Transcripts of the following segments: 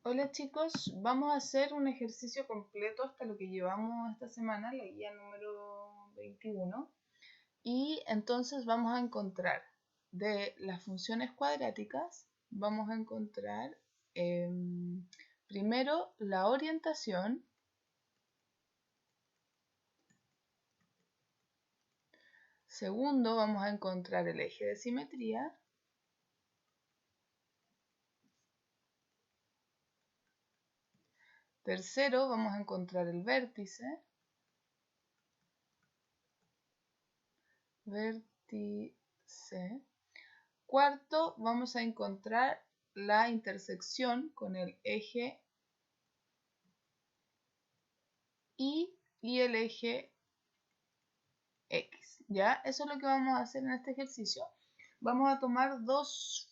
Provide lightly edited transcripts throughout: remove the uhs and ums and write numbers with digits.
Hola chicos, vamos a hacer un ejercicio completo hasta lo que llevamos esta semana, la guía número 21. Y entonces vamos a encontrar de las funciones cuadráticas, vamos a encontrar primero la orientación, segundo vamos a encontrar el eje de simetría, tercero vamos a encontrar el vértice, cuarto vamos a encontrar la intersección con el eje y el eje X, ¿ya? Eso es lo que vamos a hacer en este ejercicio. Vamos a tomar dos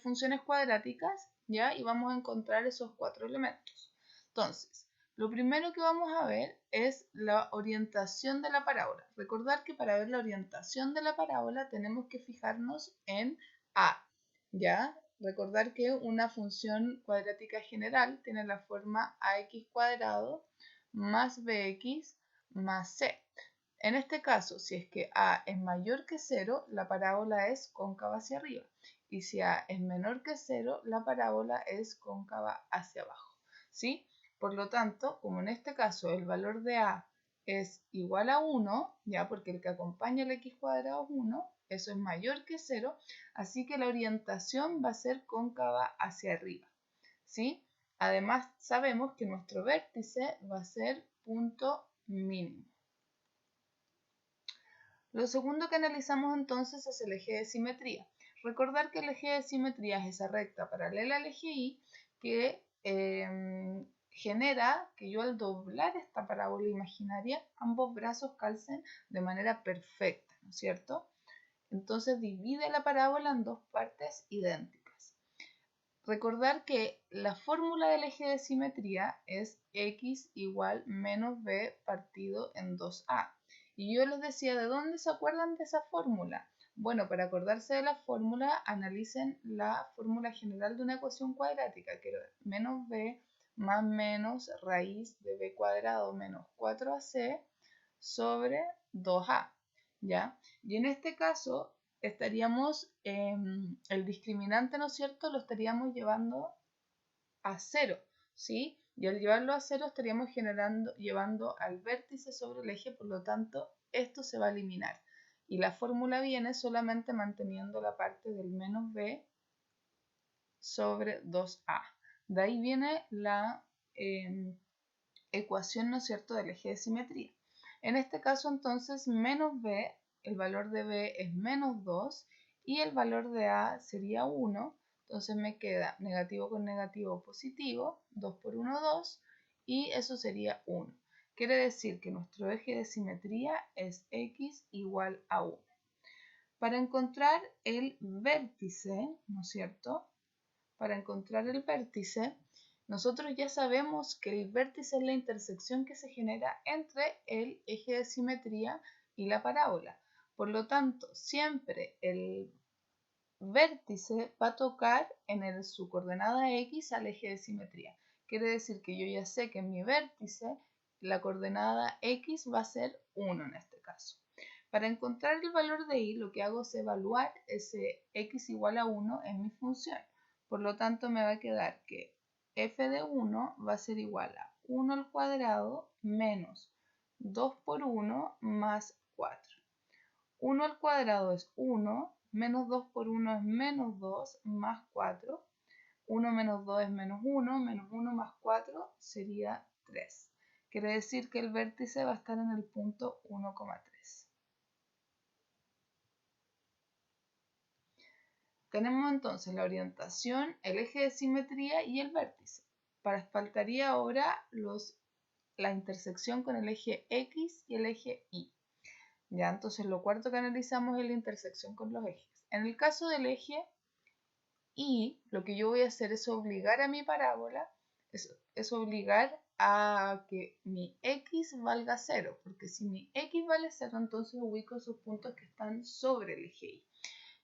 funciones cuadráticas, ¿ya? Y vamos a encontrar esos cuatro elementos. Entonces, lo primero que vamos a ver es la orientación de la parábola. Recordar que para ver la orientación de la parábola tenemos que fijarnos en A, ¿ya? Recordar que una función cuadrática general tiene la forma ax cuadrado más bx más c. En este caso, si es que a es mayor que 0, la parábola es cóncava hacia arriba. Y si a es menor que 0, la parábola es cóncava hacia abajo. ¿Sí? Por lo tanto, como en este caso el valor de a es igual a 1, ya porque el que acompaña al x cuadrado es 1, eso es mayor que 0, así que la orientación va a ser cóncava hacia arriba. ¿Sí? Además, sabemos que nuestro vértice va a ser punto mínimo. Lo segundo que analizamos entonces es el eje de simetría. Recordar que el eje de simetría es esa recta paralela al eje Y que genera que yo al doblar esta parábola imaginaria, ambos brazos calcen de manera perfecta, ¿no es cierto? Entonces divide la parábola en dos partes idénticas. Recordar que la fórmula del eje de simetría es x igual menos b partido en 2a. Y yo les decía, ¿de dónde se acuerdan de esa fórmula? Bueno, para acordarse de la fórmula, analicen la fórmula general de una ecuación cuadrática, que era menos b más menos raíz de b cuadrado menos 4ac sobre 2a, ¿ya? Y en este caso estaríamos, el discriminante, ¿no es cierto?, lo estaríamos llevando a 0, ¿sí? Y al llevarlo a 0 estaríamos llevando al vértice sobre el eje, por lo tanto, esto se va a eliminar. Y la fórmula viene solamente manteniendo la parte del menos b sobre 2a. De ahí viene la ecuación, ¿no es cierto?, del eje de simetría. En este caso, entonces, menos b, el valor de b es menos 2 y el valor de a sería 1. Entonces me queda negativo con negativo positivo, 2 por 1, 2, y eso sería 1. Quiere decir que nuestro eje de simetría es x igual a 1. Para encontrar el vértice, ¿no es cierto?, para encontrar el vértice, nosotros ya sabemos que el vértice es la intersección que se genera entre el eje de simetría y la parábola. Por lo tanto, siempre el vértice va a tocar en su coordenada x al eje de simetría. Quiere decir que yo ya sé que en mi vértice la coordenada x va a ser 1 en este caso. Para encontrar el valor de y, lo que hago es evaluar ese x igual a 1 en mi función. Por lo tanto, me va a quedar que f de 1 va a ser igual a 1 al cuadrado menos 2 por 1 más 4. 1 al cuadrado es 1, menos 2 por 1 es menos 2, más 4. 1 menos 2 es menos 1, menos 1 más 4 sería 3. Quiere decir que el vértice va a estar en el punto 1,3. Tenemos entonces la orientación, el eje de simetría y el vértice. Faltaría ahora la intersección con el eje X y el eje Y. Ya, entonces lo cuarto que analizamos es la intersección con los ejes. En el caso del eje Y, lo que yo voy a hacer es obligar a mi parábola, es obligar a que mi X valga 0, porque si mi X vale 0, entonces ubico esos puntos que están sobre el eje Y.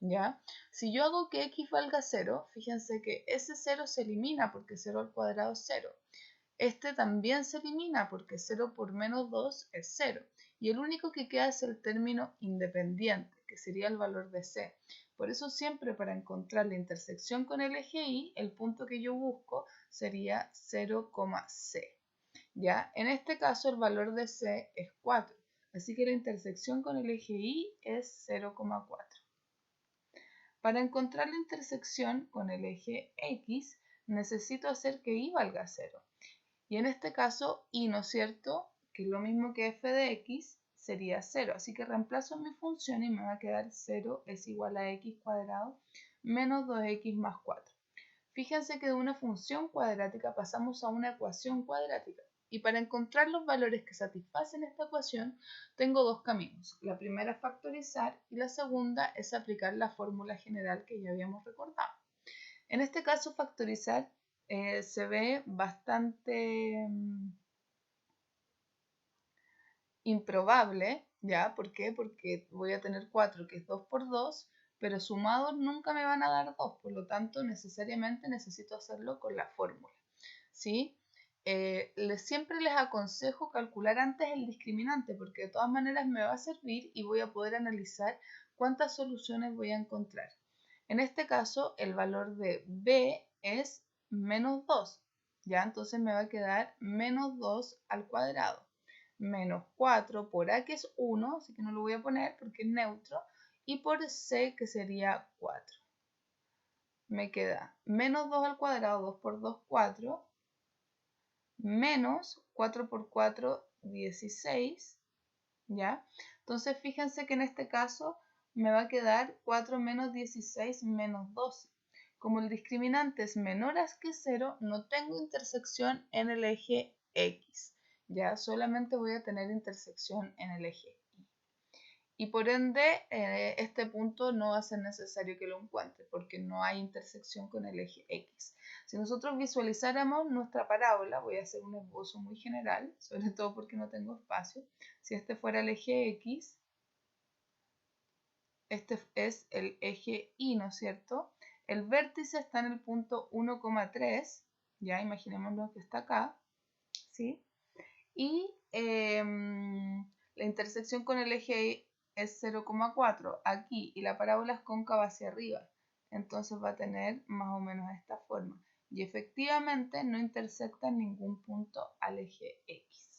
¿Ya? Si yo hago que x valga 0, fíjense que ese 0 se elimina porque 0 al cuadrado es 0. Este también se elimina porque 0 por menos 2 es 0. Y el único que queda es el término independiente, que sería el valor de c. Por eso siempre para encontrar la intersección con el eje y, el punto que yo busco sería 0, c. ¿Ya? En este caso el valor de c es 4. Así que la intersección con el eje y es 0,4. Para encontrar la intersección con el eje x, necesito hacer que y valga 0. Y en este caso, y, ¿no es cierto?, que es lo mismo que f de x, sería 0. Así que reemplazo mi función y me va a quedar 0 es igual a x cuadrado menos 2x más 4. Fíjense que de una función cuadrática pasamos a una ecuación cuadrática. Y para encontrar los valores que satisfacen esta ecuación, tengo dos caminos. La primera es factorizar y la segunda es aplicar la fórmula general que ya habíamos recordado. En este caso, factorizar se ve bastante improbable, ¿ya? ¿Por qué? Porque voy a tener 4, que es 2 por 2, pero sumados nunca me van a dar 2, por lo tanto necesariamente necesito hacerlo con la fórmula, ¿sí? Siempre les aconsejo calcular antes el discriminante, porque de todas maneras me va a servir y voy a poder analizar cuántas soluciones voy a encontrar. En este caso, el valor de b es menos 2, ¿ya? Entonces me va a quedar menos 2 al cuadrado, menos 4 por a, que es 1, así que no lo voy a poner porque es neutro, y por c, que sería 4. Me queda menos 2 al cuadrado, 2 por 2, 4, menos 4 por 4, 16, ¿ya? Entonces fíjense que en este caso me va a quedar 4 menos 16 menos 12. Como el discriminante es menor a que 0, no tengo intersección en el eje x, ¿ya? Solamente voy a tener intersección en el eje y. Y por ende, este punto no va a ser necesario que lo encuentre porque no hay intersección con el eje x. Si nosotros visualizáramos nuestra parábola, voy a hacer un esbozo muy general, sobre todo porque no tengo espacio. Si este fuera el eje x, este es el eje y, ¿no es cierto? El vértice está en el punto 1,3, ya imaginémonos que está acá, ¿sí? Y la intersección con el eje Y es 0,4 aquí y la parábola es cóncava hacia arriba. Entonces va a tener más o menos esta forma. Y efectivamente no intersecta en ningún punto al eje X.